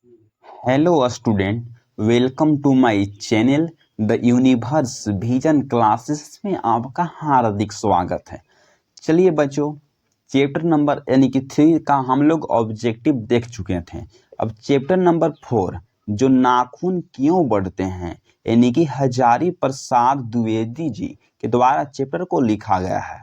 Hello student, welcome to my channel the Universe Vision Classes में आपका हार्दिक स्वागत है। चलिए बच्चों, चैप्टर नंबर यानी कि 3 का हम लोग ऑब्जेक्टिव देख चुके थे। अब चैप्टर नंबर 4 जो नाखून क्यों बढ़ते हैं यानी कि हजारी प्रसाद द्विवेदी जी के द्वारा चैप्टर को लिखा गया है।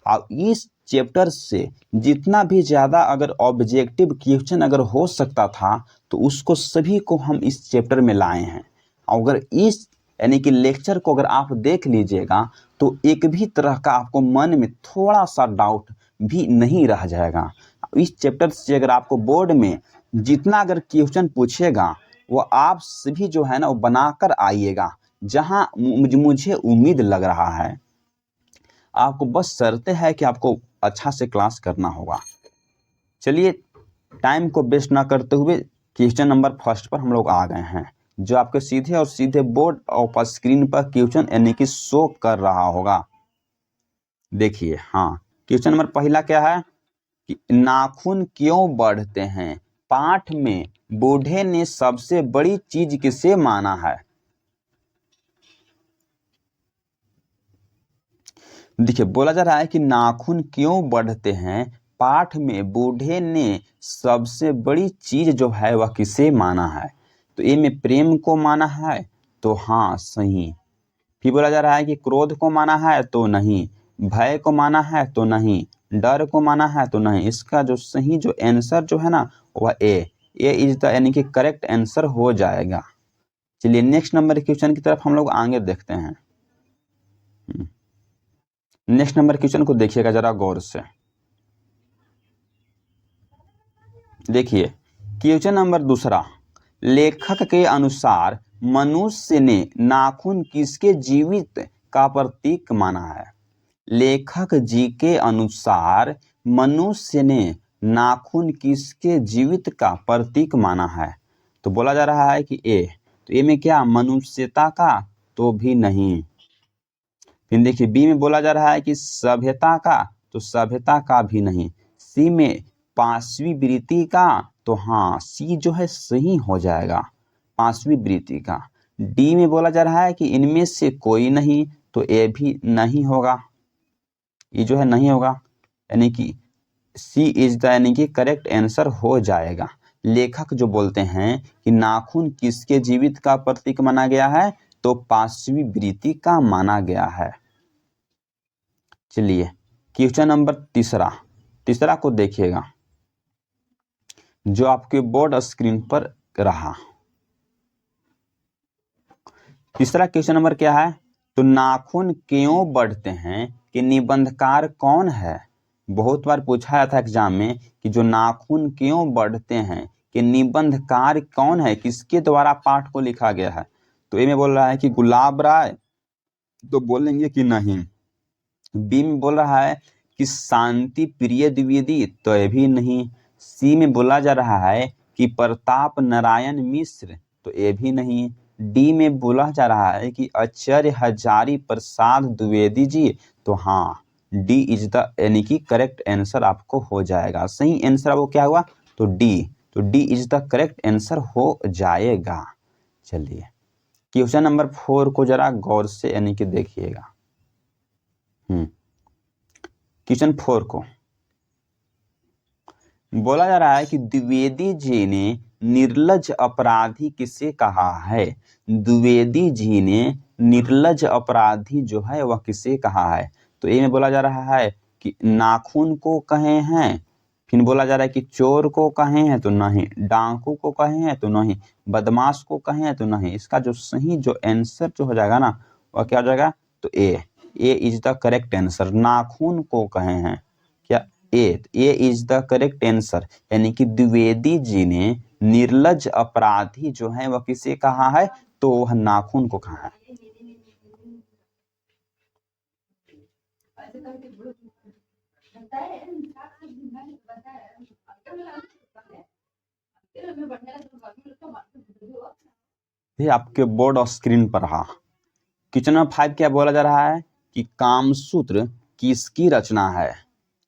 अब इस चैप्टर से जितना भी ज़्यादा अगर ऑब्जेक्टिव क्वेश्चन अगर हो सकता था तो उसको सभी को हम इस चैप्टर में लाए हैं। अगर इस यानी कि लेक्चर को अगर आप देख लीजिएगा तो एक भी तरह का आपको मन में थोड़ा सा डाउट भी नहीं रह जाएगा। इस चैप्टर से अगर आपको बोर्ड में जितना अगर क्वेश्चन पूछेगा वो आप सभी जो है ना वो बनाकर आइएगा, जहां मुझे उम्मीद लग रहा है। आपको बस शर्त है कि आपको अच्छा से क्लास करना होगा। चलिए, टाइम को वेस्ट ना करते हुए क्वेश्चन नंबर फर्स्ट पर हम लोग आ गए हैं, जो आपके सीधे और सीधे बोर्ड और स्क्रीन पर क्वेश्चन यानी कि शो कर रहा होगा। देखिए, हाँ, क्वेश्चन नंबर पहला क्या है कि नाखून क्यों बढ़ते हैं? पाठ में बूढ़े ने सबसे बड़ी चीज किसे माना है? देखिए, बोला जा रहा है कि नाखून क्यों बढ़ते हैं, पाठ में बूढ़े ने सबसे बड़ी चीज जो है वह किसे माना है? तो ए में प्रेम को माना है, तो हाँ सही। फिर बोला जा रहा है कि क्रोध को माना है, तो नहीं। भय को माना है, तो नहीं। डर को माना है, तो नहीं। इसका जो सही जो आंसर जो है ना वह ए इज द यानी कि करेक्ट आंसर हो जाएगा। चलिए नेक्स्ट नंबर क्वेश्चन की तरफ हम लोग आगे देखते हैं। नेक्स्ट नंबर क्वेश्चन को देखिएगा जरा गौर से। देखिए, क्वेश्चन नंबर दूसरा, लेखक के अनुसार मनुष्य ने नाखून किसके जीवित का प्रतीक माना है? लेखक जी के अनुसार मनुष्य ने नाखून किसके जीवित का प्रतीक माना है? तो बोला जा रहा है कि ए, तो ए में क्या मनुष्यता का, तो भी नहीं। फिर देखिए बी में बोला जा रहा है कि सभ्यता का, तो सभ्यता का भी नहीं। सी में पांचवी वृत्ति का, तो हाँ सी जो है सही हो जाएगा, पांचवी वृत्ति का। डी में बोला जा रहा है कि इनमें से कोई नहीं, तो ए भी नहीं होगा, ये जो है नहीं होगा, यानी कि सी इज द यानी कि करेक्ट आंसर हो जाएगा। लेखक जो बोलते हैं कि नाखून किसके जीवित का प्रतीक माना गया है, तो पांचवी वृत्ति का माना गया है। चलिए क्वेश्चन नंबर तीसरा को देखिएगा, जो आपके बोर्ड स्क्रीन पर रहा। तीसरा क्वेश्चन नंबर क्या है? तो नाखून क्यों बढ़ते हैं कि निबंधकार कौन है? बहुत बार पूछा जाता है एग्जाम में कि जो नाखून क्यों बढ़ते हैं कि निबंधकार कौन है, किसके द्वारा पाठ को लिखा गया है? तो ए में बोल रहा है कि गुलाब राय, तो बोलेंगे कि नहीं। बी में बोल रहा है कि शांति प्रिय द्विवेदी, तो ये भी नहीं। सी में बोला जा रहा है कि प्रताप नारायण मिश्र, तो ये भी नहीं। डी में बोला जा रहा है कि आचार्य हजारी प्रसाद द्विवेदी जी, तो हाँ डी इज द यानी कि करेक्ट आंसर आपको हो जाएगा। सही आंसर वो क्या हुआ, तो D is the correct answer हो जाएगा। चलिए क्वेश्चन नंबर 4 को जरा गौर से यानी कि देखिएगा। क्वेश्चन 4 को बोला जा रहा है कि द्विवेदी जी ने निर्लज अपराधी किसे कहा है? द्विवेदी जी ने निर्लज अपराधी जो है वह किसे कहा है? तो ए में बोला जा रहा है कि नाखून को कहे हैं। फिर बोला जा रहा है कि चोर को कहे हैं, तो नहीं। डाकू को कहे हैं, तो नहीं। बदमाश को कहे हैं, तो नहीं। इसका जो सही जो आंसर जो हो जाएगा ना वह क्या हो जाएगा, तो ए इज द करेक्ट आंसर। नाखून को कहे हैं क्या, ए इज द करेक्ट आंसर, यानी कि द्विवेदी जी ने निर्लज अपराधी जो है वह किसे कहा है, तो वह नाखून को कहा है। ये आपके बोर्ड और स्क्रीन पर रहा। क्वेश्चन नंबर 5 क्या बोला जा रहा है कि कामसूत्र किसकी रचना है?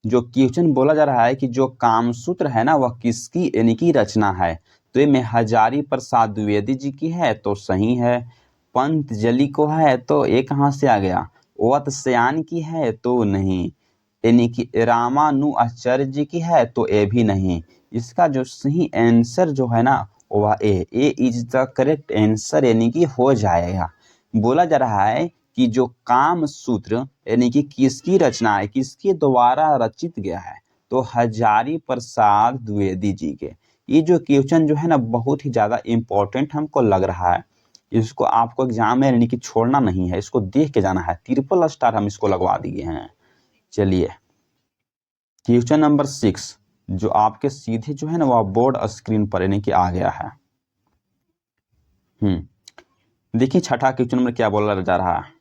जो क्वेश्चन बोला जा रहा है कि जो कामसूत्र है ना वह किसकी यानी कि रचना है, तो ये में हजारी प्रसाद द्विवेदी जी की है तो सही है। पंतजलि को है तो ये कहाँ से आ गया। वत्स्यायन की है तो नहीं, यानी कि रामानुआचार्य जी की है तो ये भी नहीं। इसका जो सही आंसर जो है ना वह ए इज द करेक्ट आंसर, यानी कि हो जाएगा। बोला जा रहा है कि जो काम सूत्र यानी कि किसकी रचना है, किसके द्वारा रचित गया है, तो हजारी प्रसाद द्विवेदी जी के। ये जो क्वेश्चन जो है ना बहुत ही ज्यादा इम्पोर्टेंट हमको लग रहा है। इसको आपको एग्जाम में यानी कि छोड़ना नहीं है, इसको देख के जाना है। ट्रिपल स्टार हम इसको लगवा दिए हैं। चलिए क्वेश्चन नंबर 6 जो आपके सीधे जो है ना वह बोर्ड स्क्रीन पर यानी कि आ गया है। देखिए छठा क्वेश्चन नंबर क्या बोला जा रहा है।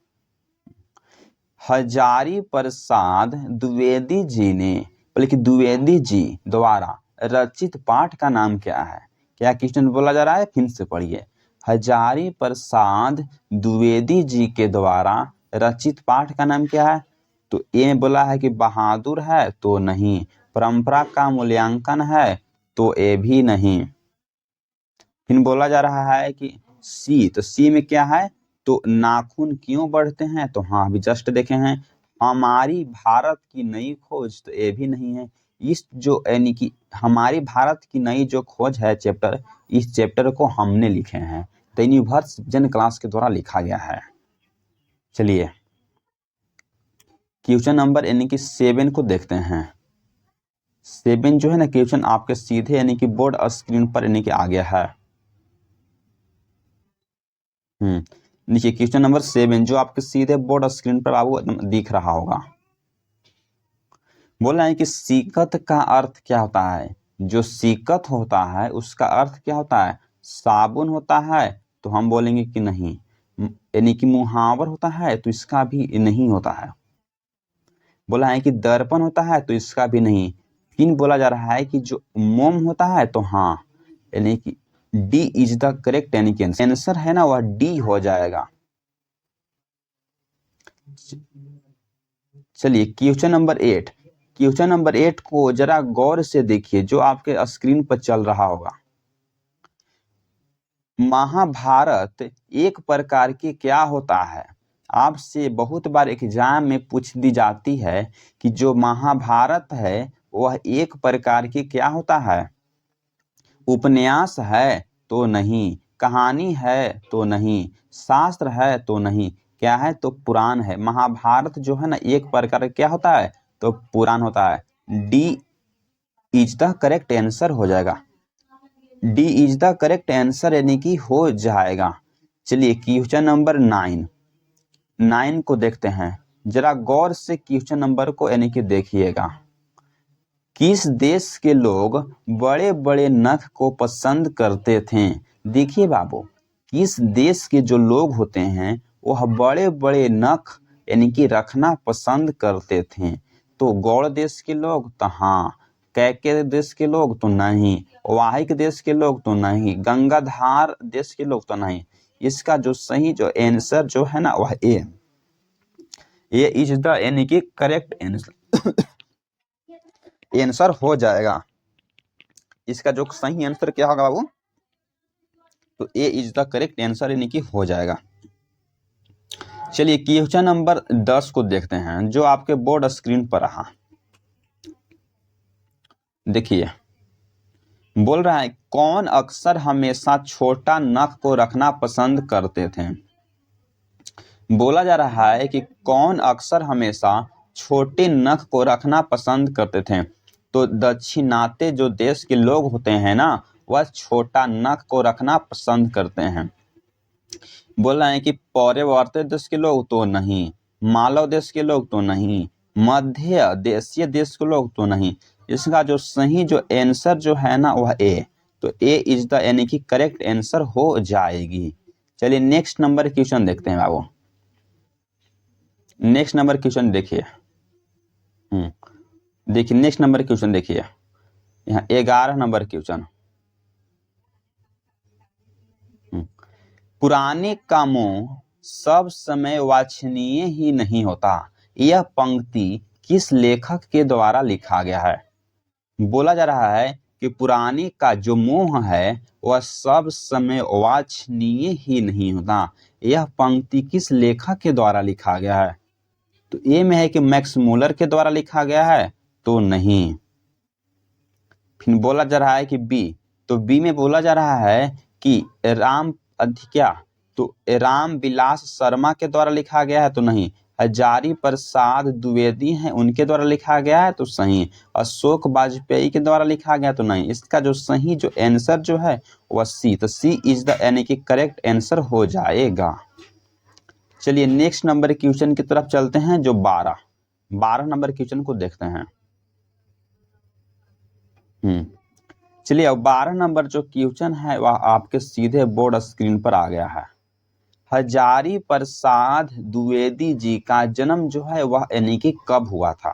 हजारी प्रसाद द्विवेदी जी ने, बल्कि द्विवेदी जी द्वारा रचित पाठ का नाम क्या है। क्या क्वेश्चन बोला जा रहा है, फिर से पढ़िए। हजारी प्रसाद द्विवेदी जी के द्वारा रचित पाठ का नाम क्या है। तो ये बोला है कि बहादुर है तो नहीं, परंपरा का मूल्यांकन है तो ये भी नहीं। फिर बोला जा रहा है कि सी, तो सी में क्या है, तो नाखून क्यों बढ़ते हैं, तो हाँ अभी जस्ट देखे हैं। हमारी भारत की नई खोज, तो ये भी नहीं है। इस जो यानी कि हमारी भारत की नई जो खोज है चैप्टर, इस चैप्टर को हमने लिखे हैं, द यूनिवर्स विजन क्लास के द्वारा लिखा गया है। चलिए क्वेश्चन नंबर यानी कि 7 को देखते हैं। 7 जो है ना क्वेश्चन आपके सीधे यानी कि बोर्ड स्क्रीन पर यानी कि आ गया है। देखिए क्वेश्चन नंबर 7 जो आपके सीधे बोर्ड स्क्रीन पर आपको दिख रहा होगा। बोल रहे हैं कि सीकत का अर्थ क्या होता है। जो सीकत होता है उसका अर्थ क्या होता है, साबुन होता है, तो हम बोलेंगे कि नहीं। यानी कि मुहावर होता है तो इसका भी नहीं होता है। बोला है कि दर्पण होता है तो इसका भी नहीं। फिर बोला जा रहा है कि जो मोम होता है तो हाँ, यानी कि डी इज द करेक्ट, यानी कि आंसर है ना वह डी हो जाएगा। चलिए क्वेश्चन नंबर 8, क्वेश्चन नंबर 8 को जरा गौर से देखिए जो आपके स्क्रीन पर चल रहा होगा। महाभारत एक प्रकार की क्या होता है। आपसे बहुत बार एग्जाम में पूछ दी जाती है कि जो महाभारत है वह एक प्रकार की क्या होता है। उपन्यास है तो नहीं, कहानी है तो नहीं, शास्त्र है तो नहीं, क्या है, तो पुराण है। महाभारत जो है ना एक प्रकार क्या होता है, तो पुराण होता है। D is the correct answer हो जाएगा। D is the correct answer यानी कि हो जाएगा। चलिए क्वेश्चन नंबर 9 को देखते हैं। जरा गौर से क्वेश्चन नंबर को यानी कि देखिएगा। किस देश के लोग बड़े बड़े नख को पसंद करते थे। देखिए बाबू, किस देश के जो लोग होते हैं वह बड़े बड़े नख यानी कि रखना पसंद करते थे। तो गौड़ देश के लोग तो हाँ, कैके देश के लोग तो नहीं, वाहिक देश के लोग तो नहीं, गंगाधार देश के लोग तो नहीं। इसका जो सही जो आंसर जो है ना वह ए इज द यानी कि करेक्ट आंसर हो जाएगा। इसका जो सही आंसर क्या होगा बाबू, तो ए इज द करेक्ट आंसर यानी कि हो जाएगा। चलिए क्वेश्चन नंबर 10 को देखते हैं जो आपके बोर्ड स्क्रीन पर रहा। देखिए बोल रहा है कौन अक्सर हमेशा छोटा नख को रखना पसंद करते थे। बोला जा रहा है कि कौन अक्सर हमेशा छोटे नख को रखना पसंद करते थे। तो दक्षिणात्य जो देश के लोग होते हैं ना वह छोटा नख को रखना पसंद करते हैं। बोल रहे हैं कि पौर्वात्य देश के लोग तो नहीं, मालव देश के लोग तो नहीं, मध्य देशीय देश के लोग तो नहीं। इसका जो सही जो आंसर जो है ना वह ए, तो ए इज द यानी कि करेक्ट आंसर हो जाएगी। चलिए नेक्स्ट नंबर क्वेश्चन देखते हैं बाबू। नेक्स्ट नंबर क्वेश्चन देखिए। देखिए नेक्स्ट नंबर क्वेश्चन देखिए, यहाँ 11 नंबर क्वेश्चन। पुराने कामों सब समय वांछनीय ही नहीं होता। यह पंक्ति किस लेखक के द्वारा लिखा गया है। बोला जा रहा है कि पुराने का जो मोह है वह सब समय वांछनीय ही नहीं होता। यह पंक्ति किस लेखक के द्वारा लिखा गया है? तो ए में है कि मैक्स मुलर के द्वारा लिखा गया है, तो नहीं। फिर बोला जा रहा है कि बी, तो बी में बोला जा रहा है कि राम क्या, तो राम विलास शर्मा के द्वारा लिखा गया है, तो नहीं। हजारी प्रसाद द्विवेदी हैं उनके द्वारा लिखा गया है, तो सही। अशोक वाजपेयी के द्वारा लिखा गया, तो नहीं। इसका जो सही जो आंसर जो है वह सी, तो सी इज द यानी कि करेक्ट आंसर हो जाएगा। चलिए नेक्स्ट नंबर क्वेश्चन की तरफ चलते हैं, जो 12 नंबर क्वेश्चन को देखते हैं। चलिए अब 12 नंबर जो क्वेश्चन है वह आपके सीधे बोर्ड स्क्रीन पर आ गया है। हजारी प्रसाद द्विवेदी जी का जन्म जो है वह यानी कि कब हुआ था?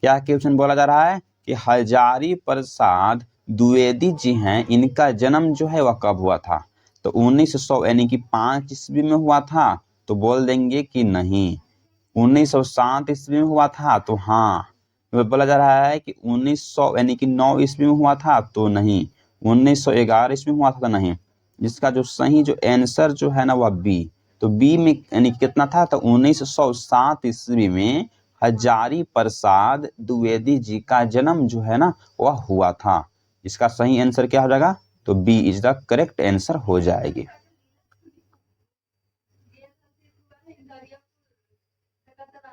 क्या क्वेश्चन बोला जा रहा है कि हजारी प्रसाद द्विवेदी जी हैं, इनका जन्म जो है वह कब हुआ था? तो 1900 यानी कि 5 ईस्वी में हुआ था, तो बोल देंगे कि नहीं। 1907 ईस्वी में हुआ था, तो हाँ। बोला जा रहा है कि 1900 यानी कि 9 ईस्वी में हुआ था, तो नहीं। 1911 ईस्वी में हुआ था, तो नहीं। जिसका जो सही जो आंसर जो है ना वह बी, तो बी में यानी कितना था, तो 1907 ईस्वी में हजारी प्रसाद द्विवेदी जी का जन्म जो है ना वह हुआ था। इसका सही आंसर क्या हो जाएगा? तो B is the correct answer हो जाएगी।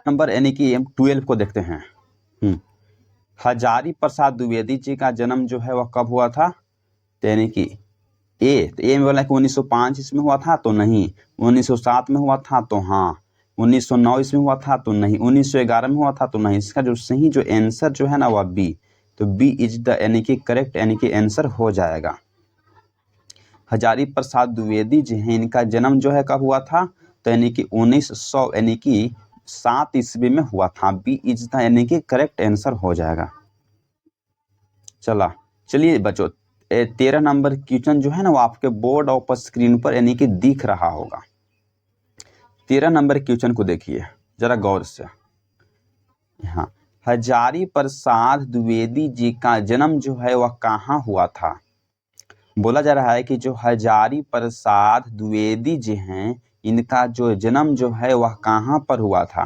नंबर यानी कि 12 को देखते हैं। हजारी प्रसाद द्विवेदी जी का जन्म जो है वह कब हुआ था? तो यानी कि ए में बोला कि 1905 ईस्वी में हुआ था, तो नहीं। 1907 में हुआ था, तो हाँ। 1909 ईस्वी में हुआ था, तो नहीं। 1911 में हुआ था, तो नहीं। इसका जो सही जो आंसर जो है ना वह बी, तो बी इज द यानी कि करेक्ट यानी कि आंसर हो जाएगा। हजारी प्रसाद द्विवेदी जी हैं, इनका जन्म जो है कब हुआ था? तो यानी कि 1900 यानी कि 7 ईस्वी में हुआ था। बी इज द यानी कि करेक्ट आंसर हो जाएगा। चलिए बच्चों 13 नंबर क्वेश्चन जो है ना वो आपके बोर्ड और स्क्रीन पर यानी कि दिख रहा होगा। 13 नंबर क्वेश्चन को देखिए जरा गौर से। हाँ, हजारी प्रसाद द्विवेदी जी का जन्म जो है वह कहाँ हुआ था? बोला जा रहा है कि जो हजारी प्रसाद द्विवेदी जी हैं, इनका जो जन्म जो है वह कहाँ पर हुआ था?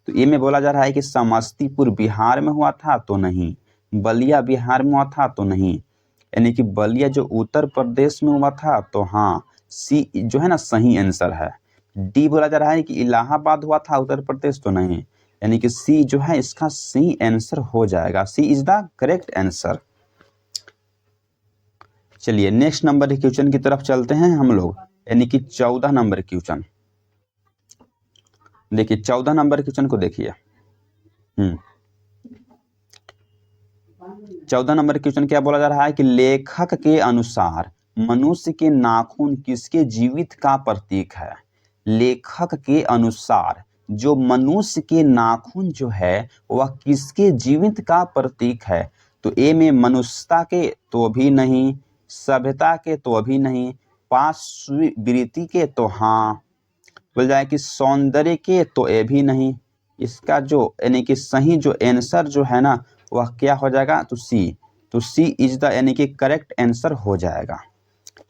तो ये में बोला जा रहा है कि समस्तीपुर बिहार में हुआ था, तो नहीं। बलिया बिहार में हुआ था, तो नहीं। यानी कि बलिया जो उत्तर प्रदेश में हुआ था, तो हाँ। सी जो है ना सही आंसर है। डी बोला जा रहा है कि इलाहाबाद हुआ था उत्तर प्रदेश, तो नहीं। यानी कि सी जो है इसका सही आंसर हो जाएगा। सी इज द करेक्ट आंसर। चलिए नेक्स्ट नंबर क्वेश्चन की तरफ चलते हैं हम लोग, यानी कि 14 नंबर क्वेश्चन। देखिए 14 नंबर क्वेश्चन को देखिए। 14 नंबर क्वेश्चन क्या बोला जा रहा है कि लेखक के अनुसार मनुष्य के नाखून किसके जीवित का प्रतीक है? लेखक के अनुसार जो मनुष्य के नाखून जो है वह किसके जीवित का प्रतीक है? तो ए में मनुष्यता के, तो भी नहीं। सभ्यता के, तो भी नहीं। पाशविवृत्ति के, तो हाँ। बोल जाए कि सौंदर्य के, तो ये भी नहीं। इसका जो यानी कि सही जो आंसर जो है ना वह क्या हो जाएगा? तो सी, तो सी इज द यानी कि करेक्ट आंसर हो जाएगा।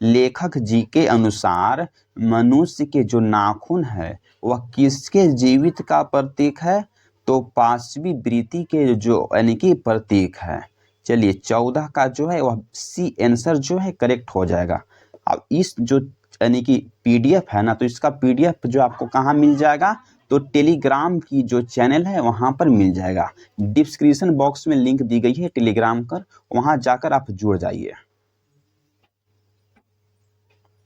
लेखक जी के अनुसार मनुष्य के जो नाखून है वह किसके जीवित का प्रतीक है? तो पाशवी वृत्ति के जो यानी कि प्रतीक है। चलिए 14 का जो है वह सी आंसर जो है करेक्ट हो जाएगा। अब इस जो यानी कि पीडीएफ है ना, तो इसका पीडीएफ जो आपको कहाँ मिल जाएगा? तो टेलीग्राम की जो चैनल है वहाँ पर मिल जाएगा। डिस्क्रिप्शन बॉक्स में लिंक दी गई है टेलीग्राम पर, वहाँ जाकर आप जुड़ जाइए।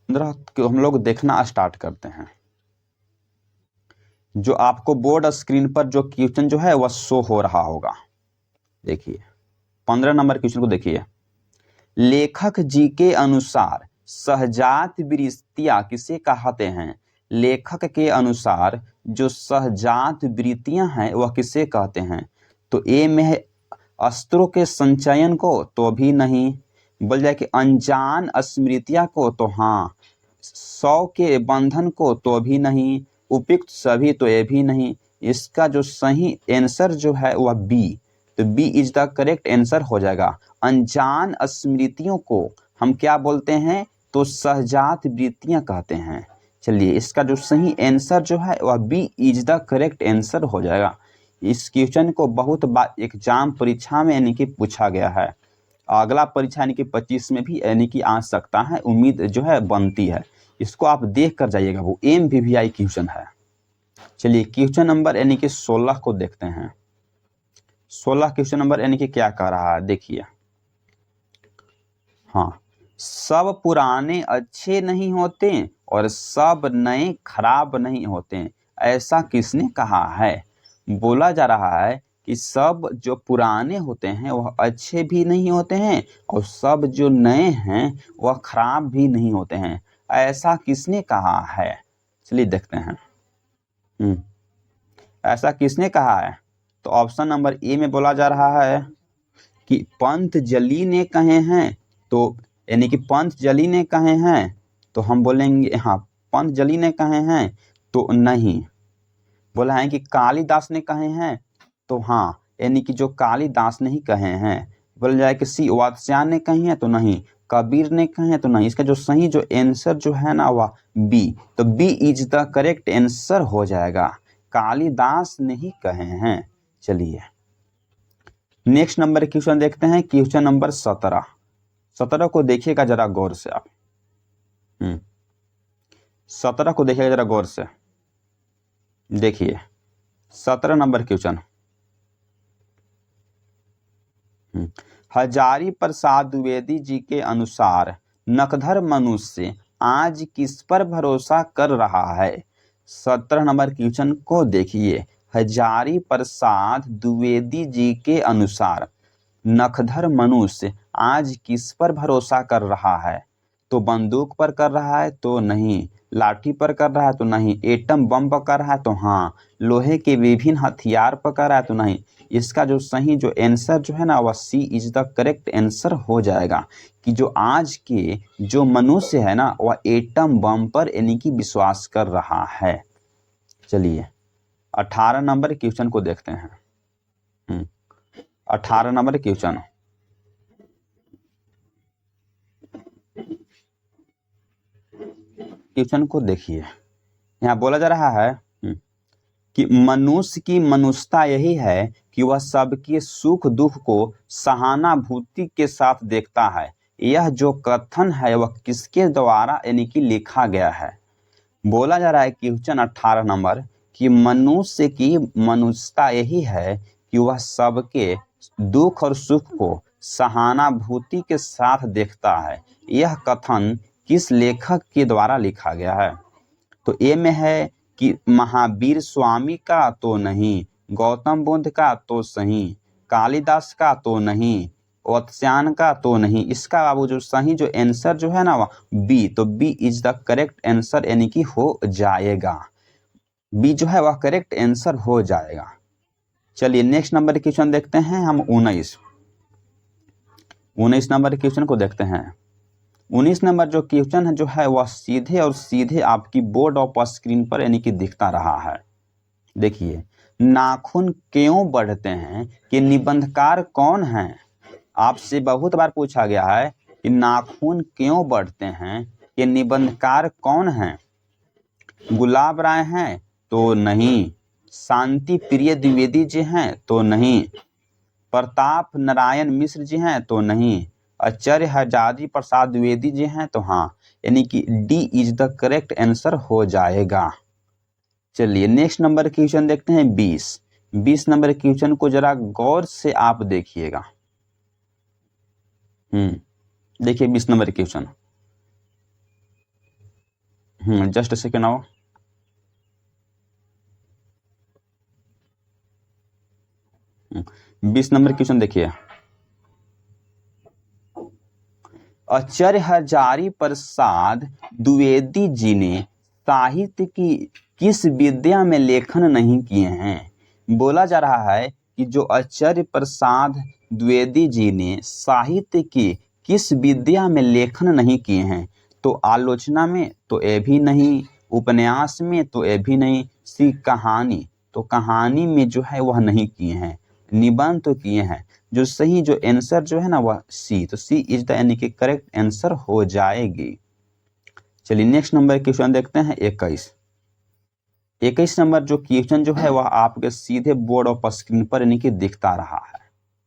हम लोग देखना स्टार्ट करते हैं। जो आपको बोर्ड स्क्रीन पर जो क्वेश्चन जो है वह शो हो रहा होगा। देखिए 15 नंबर क्वेश्चन को देखिए। लेखक जी के अनुसार सहजात वृत्तियां किसे कहते हैं? लेखक के अनुसार जो सहजात वृत्तियां हैं वह किसे कहते हैं? तो ए में है अस्त्रों के संचयन को, तो भी नहीं। बोल जाए कि अनजान स्मृतियां को, तो हाँ। सौ के बंधन को, तो भी नहीं। उपयुक्त सभी, तो ये भी नहीं। इसका जो सही आंसर जो है वह बी, तो B is the correct answer हो जाएगा। अनजान स्मृतियों को हम क्या बोलते हैं, तो सहजात वृत्तियां कहते हैं। चलिए इसका जो सही आंसर जो है वह B is the correct answer हो जाएगा। इस क्वेश्चन को बहुत बार एग्जाम परीक्षा में यानी कि पूछा गया है, अगला परीक्षा यानी कि 25 में भी यानी कि आ सकता है, उम्मीद जो है बनती है। इसको आप देख कर जाइएगा, वो MVVI क्वेश्चन है। चलिए क्वेश्चन नंबर यानी कि 16 को देखते हैं। 16 क्वेश्चन नंबर यानी कि क्या कह रहा है, देखिए। हाँ, सब पुराने अच्छे नहीं होते और सब नए खराब नहीं होते, ऐसा किसने कहा है। बोला जा रहा है कि सब जो पुराने होते हैं वह अच्छे भी नहीं होते हैं और सब जो नए हैं वह खराब भी नहीं होते हैं, ऐसा किसने कहा है। चलिए देखते हैं। ऐसा किसने कहा है, तो ऑप्शन नंबर ए में बोला जा रहा है कि पंतजलि ने कहे हैं। तो यानी कि पंतजलि ने कहे हैं, तो हम बोलेंगे हाँ पंतजलि ने कहे हैं, तो नहीं। बोला है कि कालिदास ने कहे हैं, तो हाँ यानी कि जो कालिदास ने ही कहे हैं। बोला जाए कि सी वात्स्यायन ने कही है, तो नहीं। कबीर ने कहे हैं, तो नहीं। इसका जो सही जो आंसर जो है ना वह बी, तो B is the correct answer हो जाएगा। कालिदास ने ही कहे हैं। चलिए नेक्स्ट नंबर क्वेश्चन देखते हैं, क्वेश्चन नंबर 17। 17 को देखिएगा जरा गौर से आप। 17 को देखिएगा जरा गौर से, देखिए 17 नंबर क्वेश्चन। हजारी प्रसाद द्विवेदी जी के अनुसार नखधर मनुष्य आज किस पर भरोसा कर रहा है। 17 नंबर क्वेश्चन को देखिए। हजारी प्रसाद द्विवेदी जी के अनुसार नखधर मनुष्य आज किस पर भरोसा कर रहा है। तो बंदूक पर कर रहा है, तो नहीं। लाठी पर कर रहा है, तो नहीं। एटम बम पर कर रहा है, तो हाँ। लोहे के विभिन्न हथियार पर कर रहा है, तो नहीं। इसका जो सही जो आंसर जो है ना वह सी इज द करेक्ट आंसर हो जाएगा कि जो आज के जो मनुष्य है ना वह एटम बम पर यानी कि विश्वास कर रहा है। चलिए 18 नंबर क्वेश्चन को देखते हैं। 18 नंबर क्वेश्चन। क्वेश्चन को देखिए, यहाँ बोला जा रहा है कि मनुष्य की मनुष्यता यही है कि वह सबके सुख दुख को सहानुभूति के साथ देखता है। यह जो कथन है वह किसके द्वारा यानी कि लिखा गया है। बोला जा रहा है क्वेश्चन 18 नंबर कि मनुष्य की मनुष्यता यही है कि वह सबके दुख और सुख को सहानुभूति के साथ देखता है। यह कथन किस लेखक के द्वारा लिखा गया है। तो ए में है कि महावीर स्वामी का, तो नहीं। गौतम बुद्ध का, तो सही। कालिदास का, तो नहीं। वात्स्यायन का, तो नहीं। इसका बाबू जो सही जो आंसर जो है ना वह बी, तो B is the correct answer यानी कि हो जाएगा। बी जो है वह करेक्ट आंसर हो जाएगा। चलिए नेक्स्ट नंबर क्वेश्चन देखते हैं हम 19 नंबर क्वेश्चन को देखते हैं। 19 नंबर जो क्वेश्चन है जो है वह सीधे और सीधे आपकी बोर्ड ऑफ स्क्रीन पर यानी कि दिखता रहा है। देखिए, नाखून क्यों बढ़ते हैं कि निबंधकार कौन है। आपसे बहुत बार पूछा गया है कि नाखून क्यों बढ़ते हैं कि निबंधकार कौन है। गुलाब राय हैं, तो नहीं। शांति प्रिय द्विवेदी जी हैं, तो नहीं। प्रताप नारायण मिश्र जी हैं, तो नहीं। आचार्य हजारी प्रसाद द्विवेदी जी हैं, तो हाँ। यानी कि D is the correct answer हो जाएगा। चलिए नेक्स्ट नंबर क्वेश्चन देखते हैं 20 नंबर क्वेश्चन को जरा गौर से आप देखिएगा। देखिए 20 नंबर क्वेश्चन। जस्ट सेकेंड आओ। हम्म 20 नंबर क्वेश्चन देखिए। आचार्य हजारी प्रसाद द्विवेदी जी ने साहित्य की किस विद्या में लेखन नहीं किए हैं। बोला जा रहा है कि जो आचार्य प्रसाद द्विवेदी जी ने साहित्य की किस विद्या में लेखन नहीं किए हैं। तो आलोचना में, तो ये भी नहीं। उपन्यास में, तो ये भी नहीं। सी कहानी, तो कहानी में जो है वह नहीं किए हैं। निबंध तो किए हैं। जो सही जो आंसर जो है ना वह सी, तो सी इज द यानी कि करेक्ट आंसर हो जाएगी। चलिए नेक्स्ट नंबर क्वेश्चन देखते हैं 21 नंबर जो क्वेश्चन जो है वह आपके सीधे बोर्ड ऑफ स्क्रीन पर यानी कि दिखता रहा है।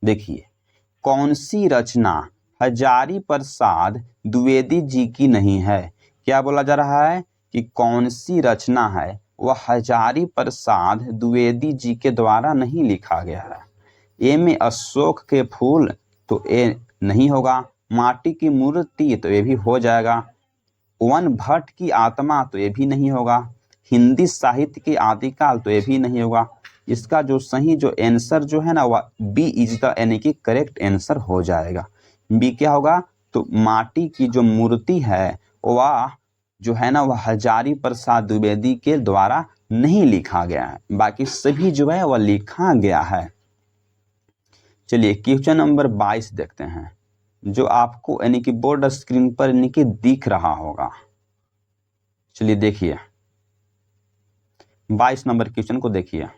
देखिए, कौन सी रचना हजारी प्रसाद द्विवेदी जी की नहीं है? क्या बोला जा रहा है कि कौन सी रचना है वह हजारी प्रसाद द्विवेदी जी के द्वारा नहीं लिखा गया है? ए में अशोक के फूल, तो ए नहीं होगा। माटी की मूर्ति, तो ये भी हो जाएगा। वन भट्ट की आत्मा, तो ये भी नहीं होगा। हिंदी साहित्य के आदिकाल, तो ये भी नहीं होगा। इसका जो सही जो आंसर जो है ना वह बी इज द यानी कि करेक्ट आंसर हो जाएगा। बी क्या होगा? तो माटी की जो मूर्ति है वह जो है ना वह हजारी प्रसाद द्विवेदी के द्वारा नहीं लिखा गया है, बाकी सभी जो है वह लिखा गया है। चलिए क्वेश्चन नंबर 22 देखते हैं, जो आपको यानी कि बोर्ड स्क्रीन पर यानी कि दिख रहा होगा। चलिए देखिए 22 नंबर क्वेश्चन को देखिए।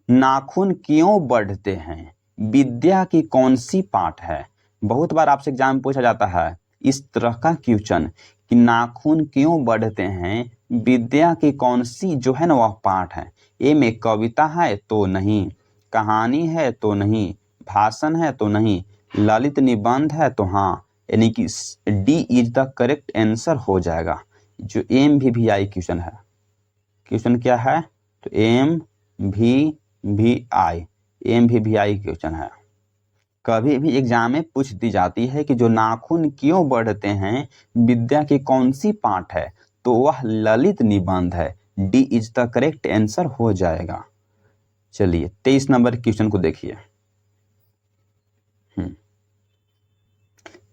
नाखून क्यों बढ़ते हैं? विद्या की कौन सी पाठ है? बहुत बार आपसे एग्जाम में पूछा जाता है इस तरह का क्वेश्चन कि नाखून क्यों बढ़ते हैं, विद्या की कौन सी जो है ना वह पाठ है। ए में कविता है तो नहीं, कहानी है तो नहीं, भाषण है तो नहीं, ललित निबंध है तो हाँ, यानी कि D is the correct answer हो जाएगा। जो MVVI क्वेश्चन है, क्वेश्चन क्या है? तो MVVI क्वेश्चन है। कभी भी एग्जाम में पूछ दी जाती है कि जो नाखून क्यों बढ़ते हैं, विद्या की कौन सी पाठ है, तो वह ललित निबंध है। D is the correct answer हो जाएगा। चलिए 23 नंबर क्वेश्चन को देखिए।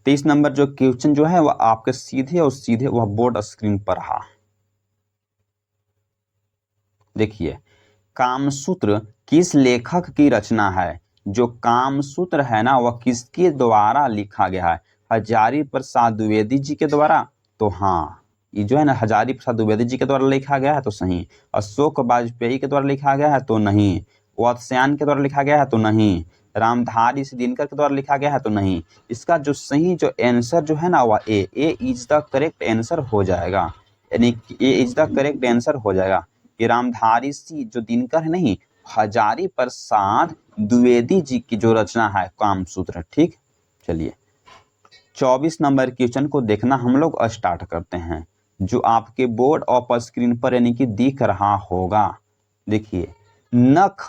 23 नंबर जो क्वेश्चन जो है वह आपके सीधे और सीधे वह बोर्ड स्क्रीन पर रहा। देखिए, कामसूत्र किस लेखक की रचना है? जो कामसूत्र है ना वह किसके द्वारा लिखा गया है? हजारी प्रसाद द्विवेदी जी के द्वारा, तो हाँ ये जो है ना हजारी प्रसाद द्विवेदी जी के द्वारा लिखा गया है तो सही। अशोक वाजपेयी के द्वारा लिखा गया है तो नहीं। वत्स्यायन के द्वारा लिखा गया है तो नहीं। रामधारी दिनकर के द्वारा लिखा गया है तो नहीं। इसका जो सही जो आंसर जो है ना वह ए इज द करेक्ट आंसर हो जाएगा, यानी ए इज द करेक्ट आंसर हो जाएगा। कि रामधारी जो दिनकर है नहीं, हजारी प्रसाद द्विवेदी जी की जो रचना है कामसूत्र। ठीक, चलिए 24 नंबर क्वेश्चन को देखना हम लोग स्टार्ट करते हैं, जो आपके बोर्ड ऑफ स्क्रीन पर यानी कि दिख रहा होगा। देखिए, नख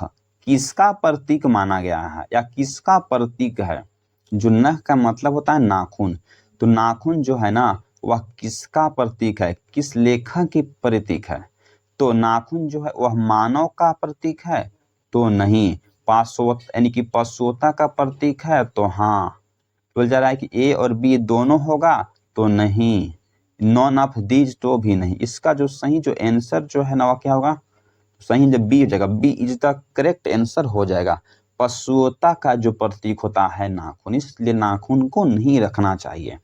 किसका प्रतीक माना गया है या किसका प्रतीक है? जो नख का मतलब होता है नाखून, तो नाखून जो है ना वह किसका प्रतीक है, किस लेखक की प्रतीक है? तो नाखून जो है वह मानव का प्रतीक है तो नहीं। पाशवत यानी कि पशुता का प्रतीक है तो हाँ। बोल जा रहा है कि ए और बी दोनों होगा तो नहीं। नॉन ऑफ दीज तो भी नहीं। इसका जो सही जो आंसर जो है ना वह क्या होगा? सही जब बी हो जाएगा, B is the correct answer हो जाएगा। पशुता का जो प्रतीक होता है नाखून, इसलिए नाखून को नहीं रखना चाहिए।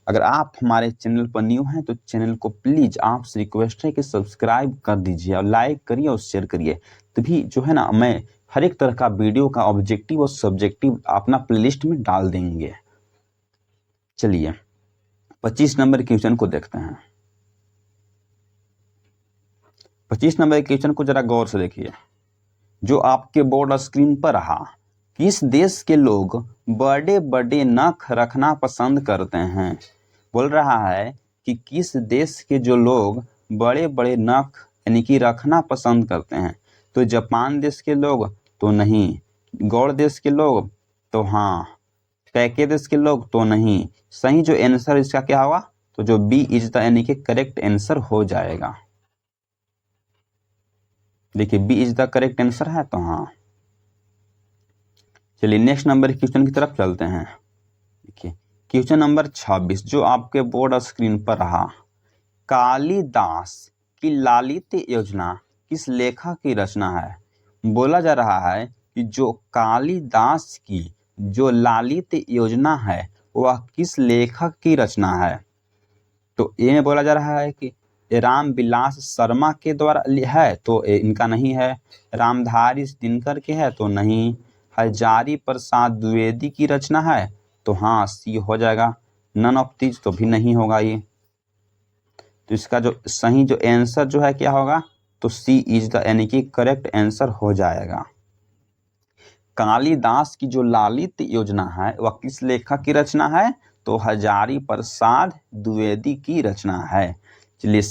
अगर आप हमारे चैनल पर न्यू हैं तो चैनल को प्लीज आपसे रिक्वेस्ट है कि सब्सक्राइब कर दीजिए और लाइक करिए और शेयर करिए, तभी जो है ना मैं हर एक तरह का वीडियो का ऑब्जेक्टिव और सब्जेक्टिव अपना प्लेलिस्ट में डाल देंगे। चलिए 25 नंबर क्वेश्चन को देखते हैं। 25 नंबर क्वेश्चन को जरा गौर से देखिए, जो आपके बोर्ड स्क्रीन पर रहा। किस देश के लोग बड़े बड़े नख रखना पसंद करते हैं? बोल रहा है कि किस देश के जो लोग बड़े बड़े नख यानी कि रखना पसंद करते हैं? तो जापान देश के लोग तो नहीं। गौड़ देश के लोग तो हाँ। कैके देश के लोग तो नहीं। सही जो आंसर इसका क्या होगा? तो जो बी इज द यानी कि करेक्ट आंसर हो जाएगा। देखिए B is the correct answer है तो हाँ। चलिए नेक्स्ट नंबर क्वेश्चन की तरफ चलते हैं। देखिए क्वेश्चन नंबर 26 जो आपके बोर्ड स्क्रीन पर रहा। कालिदास की लालित्य योजना किस लेखक की रचना है? बोला जा रहा है कि जो कालिदास की जो लालित्य योजना है वह किस लेखक की रचना है? तो ए में बोला जा रहा है कि रामविलास शर्मा के द्वारा है तो इनका नहीं है। रामधारी दिनकर के है तो नहीं। हजारी प्रसाद द्विवेदी की रचना है तो हाँ सी हो जाएगा। नन ऑफ दीज तो भी नहीं होगा ये। तो इसका जो सही जो आंसर जो है क्या होगा, तो सी इज द यानी कि करेक्ट आंसर हो जाएगा। कालिदास की जो लालित योजना है वह किस लेखक की रचना है, तो हजारी प्रसाद द्विवेदी की रचना है। चलिए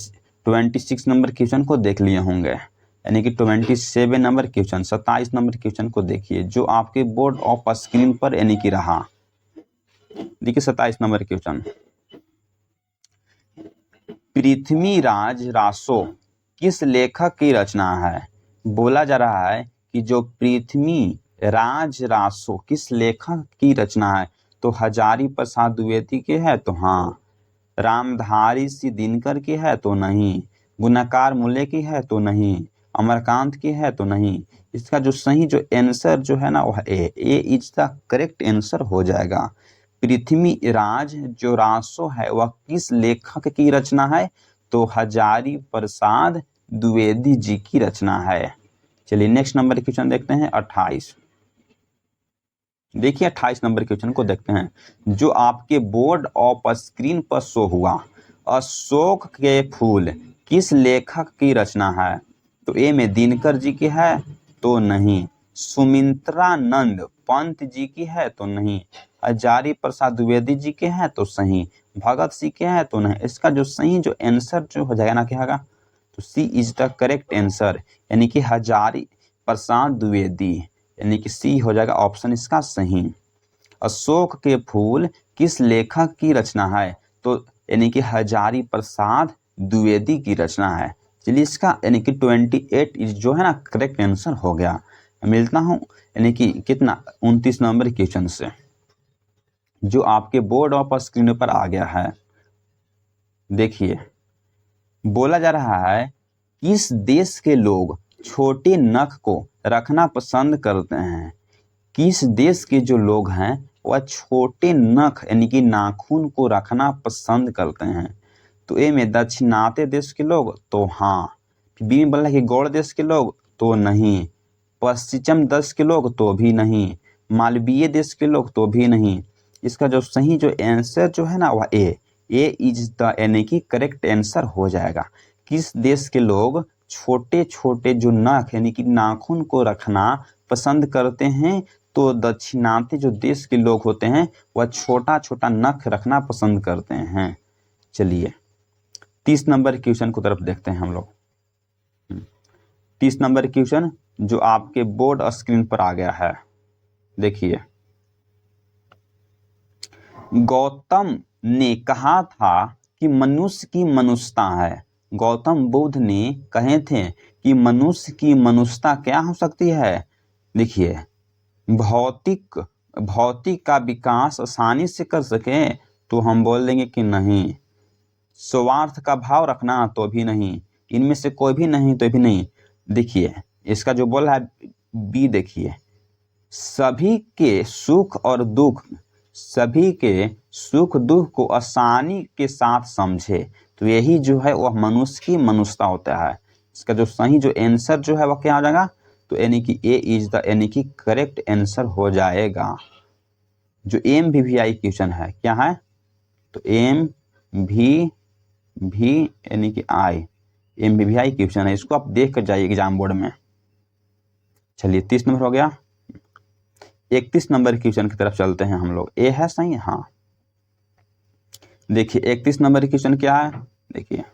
26 नंबर क्वेश्चन को देख लिए होंगे, यानी कि 27 नंबर क्वेश्चन, 27 नंबर क्वेश्चन को देखिए जो आपके बोर्ड ऑफ स्क्रीन पर यानी कि रहा। देखिए 27 नंबर क्वेश्चन, पृथ्वीराज रासो किस लेखक की रचना है। बोला जा रहा है कि जो पृथ्वीराज रासो किस लेखक की रचना है, तो हजारी प्रसाद द्विवेदी के है तो हाँ। रामधारी सिंह दिनकर की है तो नहीं। गुणाकार मूल्य की है तो नहीं। अमरकांत की है तो नहीं। इसका जो सही जो आंसर जो है ना वह ए इज द करेक्ट आंसर हो जाएगा। पृथ्वीराज जो रासो है वह किस लेखक की रचना है, तो हजारी प्रसाद द्विवेदी जी की रचना है। चलिए नेक्स्ट नंबर क्वेश्चन देखते हैं 28। देखिए 28 नंबर क्वेश्चन को देखते हैं जो आपके बोर्ड ऑफ स्क्रीन पर शो हुआ। अशोक के फूल किस लेखक की रचना है, तो ए में दिनकर जी की है तो नहीं। सुमित्रानंद पंत जी की है तो नहीं। हजारी प्रसाद द्विवेदी जी के हैं तो सही। भगत सिंह के हैं तो नहीं। इसका जो सही जो आंसर जो हो जाएगा ना क्या होगा, तो सी इज द करेक्ट आंसर, यानी कि हजारी प्रसाद द्विवेदी, यानी कि सी हो जाएगा ऑप्शन इसका सही। अशोक के फूल किस लेखक की रचना है, तो यानी कि हजारी प्रसाद द्विवेदी की रचना है। चलिए इसका यानी कि 28 इज जो है ना करेक्ट आंसर हो गया। मिलता हूँ यानी कि कितना 29 नंबर क्वेश्चन से जो आपके बोर्ड ऑफ स्क्रीन पर आ गया है। देखिए बोला जा रहा है किस देश के लोग छोटे नख को रखना पसंद करते हैं। किस देश के जो लोग हैं वह छोटे नख यानी कि नाखून को रखना पसंद करते हैं, तो ए में दक्षिणात्य देश के लोग तो हाँ। बी में बोला कि गौड़ देश के लोग तो नहीं। पश्चिम देश के लोग तो भी नहीं। मालवीय देश के लोग तो भी नहीं। इसका जो सही जो आंसर जो है ना वह ए इज द यानी कि करेक्ट आंसर हो जाएगा। किस देश के लोग छोटे छोटे जो नख यानी कि नाखून को रखना पसंद करते हैं, तो दक्षिणात्य जो देश के लोग होते हैं वह छोटा छोटा नख रखना पसंद करते हैं। चलिए 30 नंबर क्वेश्चन को तरफ देखते हैं हम लोग। 30 नंबर क्वेश्चन जो आपके बोर्ड स्क्रीन पर आ गया है। देखिए गौतम ने कहा था कि मनुष्य की मनुष्यता है। गौतम बुद्ध ने कहे थे कि मनुष्य की मनुष्यता क्या हो सकती है। देखिए भौतिक का विकास आसानी से कर सके तो हम बोल देंगे कि नहीं। स्वार्थ का भाव रखना तो भी नहीं। इनमें से कोई भी नहीं तो भी नहीं। देखिए इसका जो बोला है बी, देखिए सभी के सुख दुख को आसानी के साथ समझे, तो यही जो है वह मनुष्य की मनुष्यता होता है। इसका जो सही जो आंसर जो है वह क्या हो जाएगा, तो यानी कि ए इज द यानी कि करेक्ट आंसर हो जाएगा। जो MVVI क्वेश्चन है क्या है, तो MVV यानी कि MVVI क्वेश्चन है, इसको आप देख कर जाइए एग्जाम बोर्ड में। चलिए 30 नंबर हो गया। 31 नंबर क्वेश्चन की तरफ चलते हैं हम लोग। ए है सही, हाँ। देखिए 31 नंबर क्वेश्चन क्या है, देखिए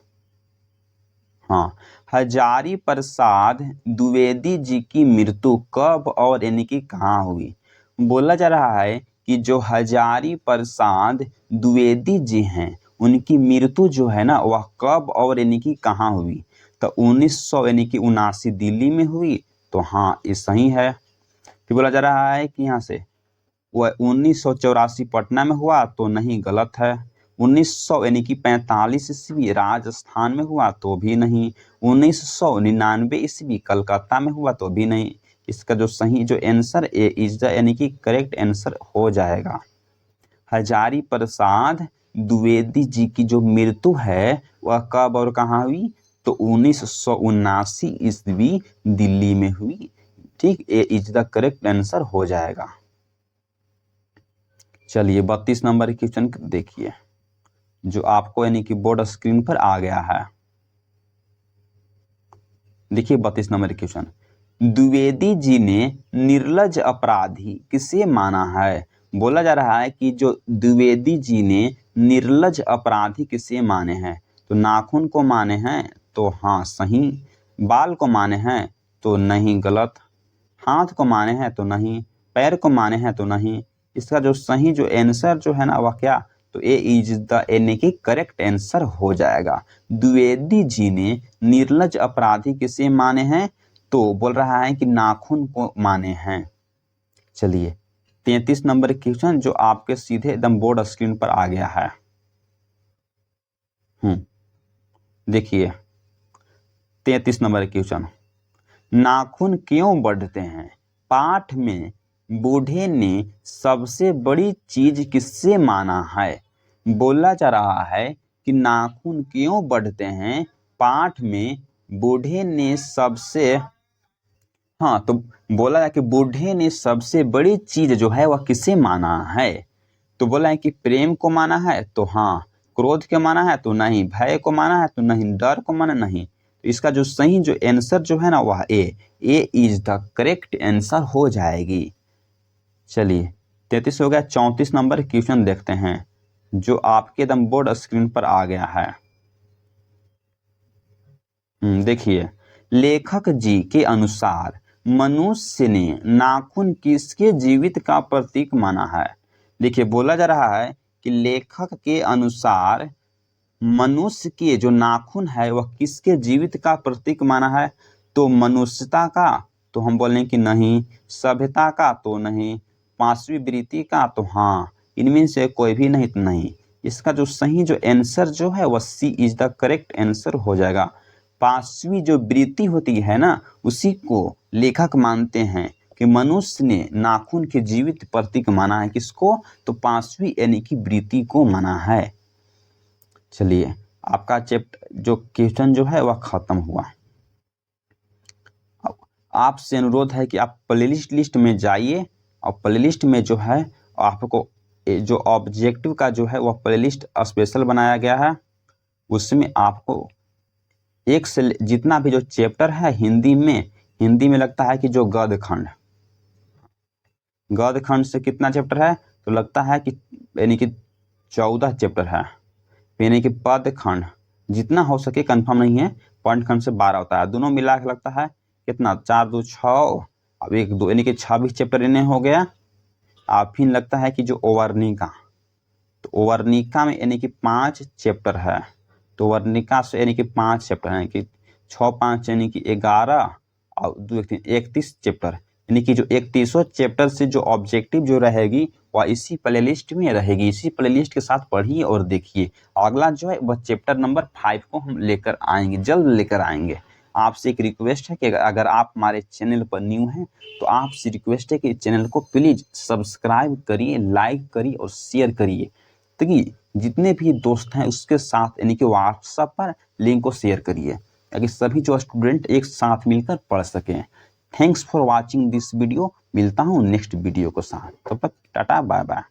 हाँ, हजारी प्रसाद द्विवेदी जी की मृत्यु कब और यानी कि कहाँ हुई। बोला जा रहा है कि जो हजारी प्रसाद द्विवेदी जी हैं उनकी मृत्यु जो है ना वह कब और यानी कि कहाँ हुई, तो 1900 यानी कि 79 दिल्ली में हुई, तो हाँ ये सही है। फिर बोला जा रहा है कि यहाँ से वह 1984 पटना में हुआ, तो नहीं, गलत है। 1900 यानी कि 45 ईस्वी राजस्थान में हुआ, तो भी नहीं। 1999 ईस्वी कलकत्ता में हुआ, तो भी नहीं। इसका जो सही जो आंसर ए इज द यानी कि करेक्ट आंसर हो जाएगा। हजारी प्रसाद द्विवेदी जी की जो मृत्यु है वह कब और कहाँ हुई? तो 1979 ईस्वी दिल्ली में हुई। ठीक, ए इज द करेक्ट आंसर हो जाएगा। चलिए 32 नंबर क्वेश्चन देखिए, जो आपको यानी कि बोर्ड स्क्रीन पर आ गया है। देखिए 32 नंबर क्वेश्चन, द्विवेदी जी ने निर्लज अपराधी किसे माना है? बोला जा रहा है कि जो द्विवेदी जी ने निर्लज अपराधी किसे माने हैं? तो नाखून को माने हैं, तो हाँ सही। बाल को माने हैं, तो नहीं, गलत। हाथ को माने हैं, तो नहीं। पैर को माने हैं, तो नहीं। इसका जो सही जो आंसर जो है ना वह क्या? तो ए इज द यानी कि करेक्ट आंसर हो जाएगा। द्विवेदी जी ने निर्लज अपराधी किसे माने हैं? तो बोल रहा है कि नाखून को माने हैं। चलिए 33 नंबर क्वेश्चन जो आपके सीधे एकदम बोर्ड स्क्रीन पर आ गया है। देखिए 33 नंबर क्वेश्चन, नाखून क्यों बढ़ते हैं? पाठ में बूढ़े ने सबसे बड़ी चीज किससे माना है? बोला जा रहा है कि नाखून क्यों बढ़ते हैं, पाठ में बूढ़े ने सबसे, हाँ तो बोला है कि बूढ़े ने सबसे बड़ी चीज जो है वह किसे माना है? तो बोला है कि प्रेम को माना है, तो हाँ। क्रोध को माना है, तो नहीं। भय को माना है, तो नहीं। डर को माना नहीं। तो इसका जो सही जो आंसर जो है ना वह ए इज द करेक्ट आंसर हो जाएगी। चलिए 33 हो गया। 34 नंबर क्वेश्चन देखते हैं जो आपके एकदम बोर्ड स्क्रीन पर आ गया है। देखिए, लेखक जी के अनुसार मनुष्य ने नाखून किसके जीवित का प्रतीक माना है? देखिए बोला जा रहा है कि लेखक के अनुसार मनुष्य के जो नाखून है वह किसके जीवित का प्रतीक माना है? तो मनुष्यता का, तो हम बोलें कि नहीं। सभ्यता का, तो नहीं। पांचवी वृत्ति का, तो हाँ। इनमें से कोई भी नहीं, तो नहीं। इसका जो सही जो आंसर जो है वह सी इज द करेक्ट आंसर हो जाएगा। पांचवी जो वृत्ति होती है ना उसी को लेखक मानते हैं कि मनुष्य ने नाखून के जीवित प्रतीक माना है। किसको? तो पांचवी यानी कि वृत्ति को माना है। चलिए आपका चैप्टर जो क्वेश्चन जो है वह खत्म हुआ। आपसे अनुरोध है कि आप प्लेलिस्ट में जाइए और प्लेलिस्ट में जो है आपको जो ऑब्जेक्टिव का जो है वह प्लेलिस्ट स्पेशल बनाया गया है। उसमें आपको एक से जितना भी जो चैप्टर है हिंदी में लगता है कि जो गद्य खंड से कितना चैप्टर है? तो लगता है कि यानी कि 14 चैप्टर है। यानी कि पद खंड जितना हो सके कंफर्म नहीं है। पॉइंट खंड से 12 होता है। दोनों मिला के लगता है कितना? 4 2 6, अब 1 2 यानी कि 26 चैप्टर इन्हें हो गया। अब फिर लगता है कि जो ओवर्णिका, तो ओवर्णिका में यानी कि 5 चैप्टर है। तो ओवर्णिका से यानी कि 5 चैप्टर है कि 6 5 यानी कि 11 और 2 3 31 चैप्टर। यानी कि जो 31 चैप्टर से जो ऑब्जेक्टिव जो रहेगी वह इसी प्लेलिस्ट में रहेगी। इसी प्लेलिस्ट के साथ पढ़िए और देखिए। अगला जो है वह चैप्टर नंबर 5 को हम लेकर आएंगे, जल्द लेकर आएंगे। आपसे एक रिक्वेस्ट है कि अगर आप हमारे चैनल पर न्यू हैं तो आपसे रिक्वेस्ट है कि चैनल को प्लीज सब्सक्राइब करिए, लाइक करिए और शेयर करिए, ताकि जितने भी दोस्त हैं उसके साथ यानी कि व्हाट्सएप पर लिंक को शेयर करिए ताकि सभी जो स्टूडेंट एक साथ मिलकर पढ़ सकें। Thanks for watching this video. मिलता हूँ नेक्स्ट वीडियो के साथ, तब तक टाटा बाय बाय।